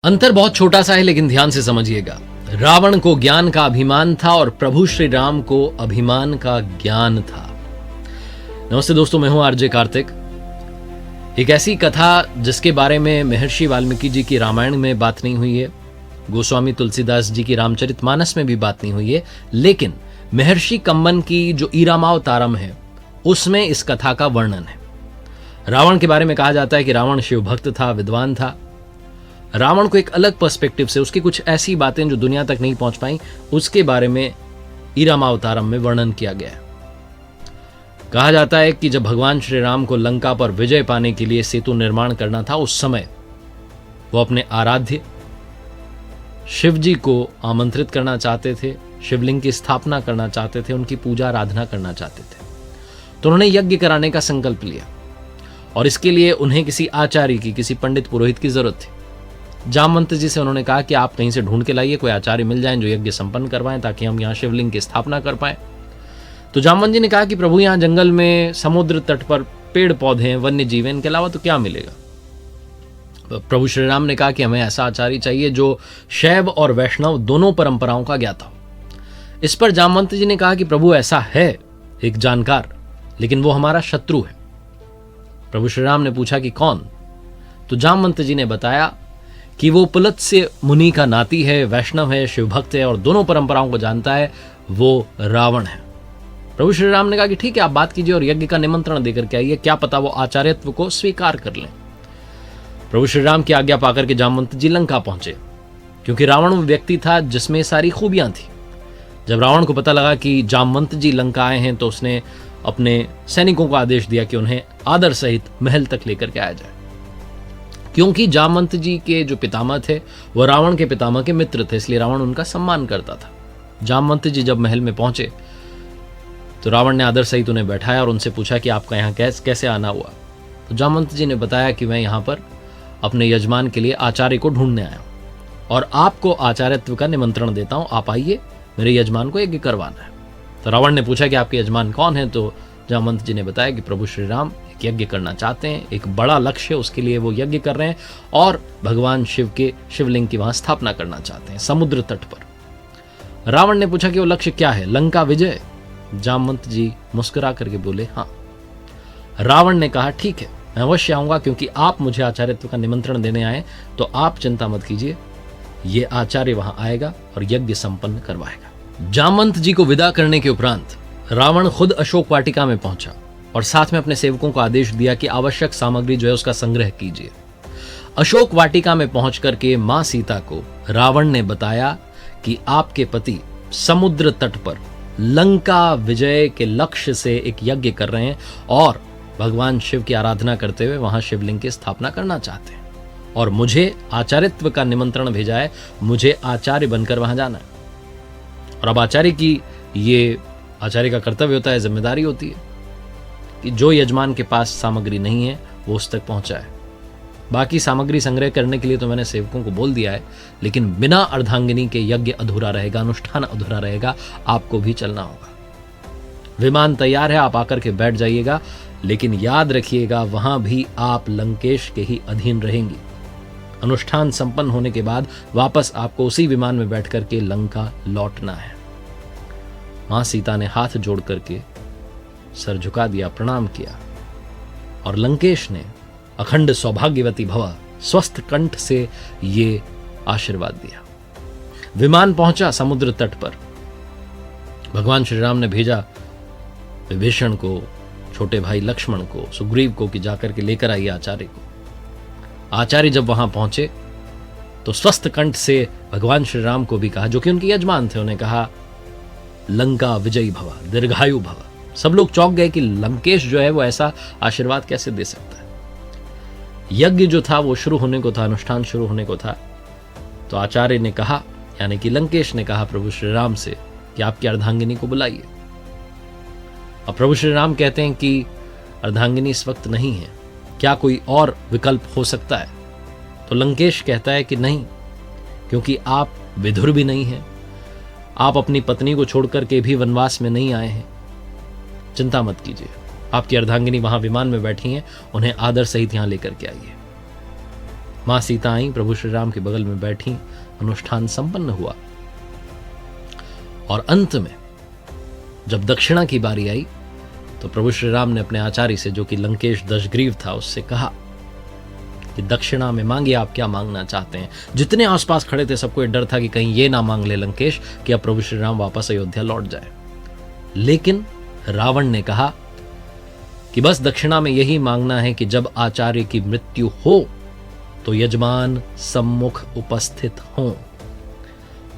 अंतर बहुत छोटा सा है, लेकिन ध्यान से समझिएगा। रावण को ज्ञान का अभिमान था और प्रभु श्री राम को अभिमान का ज्ञान था। नमस्ते दोस्तों, मैं हूं आरजे कार्तिक। एक ऐसी कथा जिसके बारे में महर्षि वाल्मीकि जी की रामायण में बात नहीं हुई है, गोस्वामी तुलसीदास जी की रामचरितमानस में भी बात नहीं हुई है, लेकिन महर्षि कंबन की जो ईरामावतारम है उसमें इस कथा का वर्णन है। रावण के बारे में कहा जाता है कि रावण शिव भक्त था, विद्वान था। रावण को एक अलग पर्सपेक्टिव से उसकी कुछ ऐसी बातें जो दुनिया तक नहीं पहुंच पाई, उसके बारे में ईरामावतारम में वर्णन किया गया है। कहा जाता है कि जब भगवान श्री राम को लंका पर विजय पाने के लिए सेतु निर्माण करना था, उस समय वो अपने आराध्य शिव जी को आमंत्रित करना चाहते थे, शिवलिंग की स्थापना करना चाहते थे, उनकी पूजा आराधना करना चाहते थे। तो उन्होंने यज्ञ कराने का संकल्प लिया और इसके लिए उन्हें किसी आचार्य की, किसी पंडित पुरोहित की जरूरत थी। जामवंत जी से उन्होंने कहा कि आप कहीं से ढूंढ के लाइए, कोई आचार्य मिल जाए जो यज्ञ संपन्न करवाएं ताकि हम यहाँ शिवलिंग की स्थापना कर पाए। तो जामवंत जी ने कहा कि प्रभु, यहाँ जंगल में, समुद्र तट पर पेड़ पौधे हैं, वन्य जीव हैं, इनके अलावा तो क्या मिलेगा। प्रभु श्री राम ने कहा कि हमें ऐसा आचार्य चाहिए जो शैव और वैष्णव दोनों परंपराओं का ज्ञाता हो। इस पर जामवंत जी ने कहा कि प्रभु, ऐसा है एक जानकार, लेकिन वो हमारा शत्रु है। प्रभु श्री राम ने पूछा कि कौन। तो जामवंत जी ने बताया कि वो पुलत्स्य मुनि का नाती है, वैष्णव है, शिवभक्त है और दोनों परंपराओं को जानता है, वो रावण है। प्रभु श्री राम ने कहा कि ठीक है, आप बात कीजिए और यज्ञ का निमंत्रण देकर के आइए, क्या पता वो आचार्यत्व को स्वीकार कर लें। प्रभु श्री राम की आज्ञा पाकर के जामवंत जी लंका पहुंचे, क्योंकि रावण वो व्यक्ति था जिसमें सारी खूबियां थी। जब रावण को पता लगा कि जामवंत जी लंका आए हैं, तो उसने अपने सैनिकों को आदेश दिया कि उन्हें आदर सहित महल तक लेकर के आया जाए, क्योंकि जामवंत जी के जो पितामह थे वो रावण के पितामह के मित्र थे, इसलिए रावण उनका सम्मान करता था। जामवंत जी जब महल में पहुंचे तो रावण ने आदर सहित उन्हें बैठाया और उनसे पूछा कि आपका यहाँ कैसे आना हुआ। तो जामवंत जी ने बताया कि मैं यहाँ पर अपने यजमान के लिए आचार्य को ढूंढने आया हूं और आपको आचार्यत्व का निमंत्रण देता हूं, आप आइए, मेरे यजमान को यज्ञ करवाना है। तो रावण ने पूछा कि आपके यजमान कौन है। तो जामवंत जी ने बताया कि प्रभु श्री राम एक यज्ञ करना चाहते हैं, एक बड़ा लक्ष्य है, उसके लिए वो यज्ञ कर रहे हैं और भगवान शिव के शिवलिंग की वहां स्थापना करना चाहते हैं समुद्र तट पर। रावण ने पूछा कि वो लक्ष्य क्या है, लंका विजय। जामवंत जी मुस्कुरा करके बोले हाँ। रावण ने कहा ठीक है, मैं अवश्य आऊंगा, क्योंकि आप मुझे आचार्यत्व का निमंत्रण देने आए, तो आप चिंता मत कीजिए, ये आचार्य वहां आएगा और यज्ञ संपन्न करवाएगा। जामवंत जी को विदा करने के उपरांत रावण खुद अशोक वाटिका में पहुंचा और साथ में अपने सेवकों को आदेश दिया कि आवश्यक सामग्री जो है उसका संग्रह कीजिए। अशोक वाटिका में पहुंच करके मां सीता को रावण ने बताया कि आपके पति समुद्र तट पर लंका विजय के लक्ष्य से एक यज्ञ कर रहे हैं और भगवान शिव की आराधना करते हुए वहां शिवलिंग की स्थापना करना चाहते हैं और मुझे आचार्यत्व का निमंत्रण भेजा है, मुझे आचार्य बनकर वहां जाना है। और अब आचार्य का कर्तव्य होता है, जिम्मेदारी होती है कि जो यजमान के पास सामग्री नहीं है वो उस तक पहुंचाए। बाकी सामग्री संग्रह करने के लिए तो मैंने सेवकों को बोल दिया है, लेकिन बिना अर्धांगिनी के यज्ञ अधूरा रहेगा, अनुष्ठान अधूरा रहेगा, आपको भी चलना होगा। विमान तैयार है, आप आकर के बैठ जाइएगा, लेकिन याद रखिएगा वहां भी आप लंकेश के ही अधीन रहेंगी। अनुष्ठान संपन्न होने के बाद वापस आपको उसी विमान में बैठ करके लंका लौटना है। मां सीता ने हाथ जोड़ करके सर झुका दिया, प्रणाम किया और लंकेश ने अखंड सौभाग्यवती भव स्वस्थ कंठ से ये आशीर्वाद दिया। विमान पहुंचा समुद्र तट पर। भगवान श्री राम ने भेजा विभीषण को, छोटे भाई लक्ष्मण को, सुग्रीव को कि जाकर के लेकर आइए आचार्य को। आचार्य जब वहां पहुंचे तो स्वस्थ कंठ से भगवान श्री राम को भी कहा, जो कि उनके यजमान थे, उन्हें कहा लंका विजयी भव, दीर्घायु भव। सब लोग चौंक गए कि लंकेश जो है वो ऐसा आशीर्वाद कैसे दे सकता है। यज्ञ जो था वो शुरू होने को था, अनुष्ठान शुरू होने को था। तो आचार्य ने कहा, यानी कि लंकेश ने कहा प्रभु श्री राम से कि आपकी अर्धांगिनी को बुलाइए। अब प्रभु श्री राम कहते हैं कि अर्धांगिनी इस वक्त नहीं है, क्या कोई और विकल्प हो सकता है। तो लंकेश कहता है कि नहीं, क्योंकि आप विधुर भी नहीं हैं, आप अपनी पत्नी को छोड़कर के भी वनवास में नहीं आए हैं। चिंता मत कीजिए, आपकी अर्धांगिनी वहां विमान में बैठी हैं, उन्हें आदर सहित यहां लेकर के आइए। मां सीता आई, प्रभु श्री राम के बगल में बैठी, अनुष्ठान संपन्न हुआ और अंत में जब दक्षिणा की बारी आई तो प्रभु श्री राम ने अपने आचार्य से, जो कि लंकेश दशग्रीव था, उससे कहा कि दक्षिणा में मांगिए, आप क्या मांगना चाहते हैं। जितने आसपास खड़े थे सबको डर था कि कहीं ये ना मांग ले लंकेश कि अब प्रभु श्री राम वापस अयोध्या लौट जाए। लेकिन रावण ने कहा कि बस दक्षिणा में यही मांगना है कि जब आचार्य की मृत्यु हो तो यजमान सम्मुख उपस्थित हों।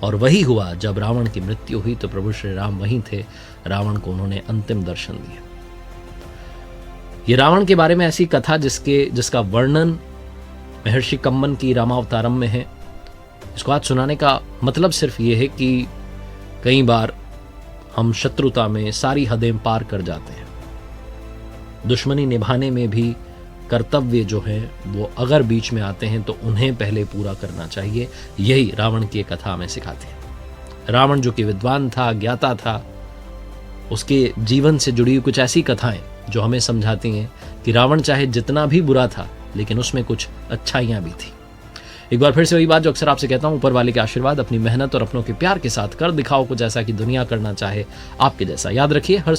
और वही हुआ। जब रावण की मृत्यु हुई तो प्रभु श्री राम वहीं थे। रावण को उन्होंने अंतिम दर्शन दिए। ये रावण के बारे में ऐसी कथा जिसका वर्णन महर्षि कम्मन की रामावतारम में है। इसको आज सुनाने का मतलब सिर्फ ये है कि कई बार हम शत्रुता में सारी हदें पार कर जाते हैं। दुश्मनी निभाने में भी कर्तव्य जो है वो अगर बीच में आते हैं तो उन्हें पहले पूरा करना चाहिए। यही रावण की कथा हमें सिखाती है। रावण जो कि विद्वान था, ज्ञाता था, उसके जीवन से जुड़ी हुई कुछ ऐसी कथाएं जो हमें समझाती हैं कि रावण चाहे जितना भी बुरा था लेकिन उसमें कुछ अच्छाइयां भी थी। एक बार फिर से वही बात जो अक्सर आपसे कहता हूं, ऊपर वाले के आशीर्वाद, अपनी मेहनत और अपनों के प्यार के साथ कर दिखाओ कुछ ऐसा कि दुनिया करना चाहे आपके जैसा। याद रखिए, हर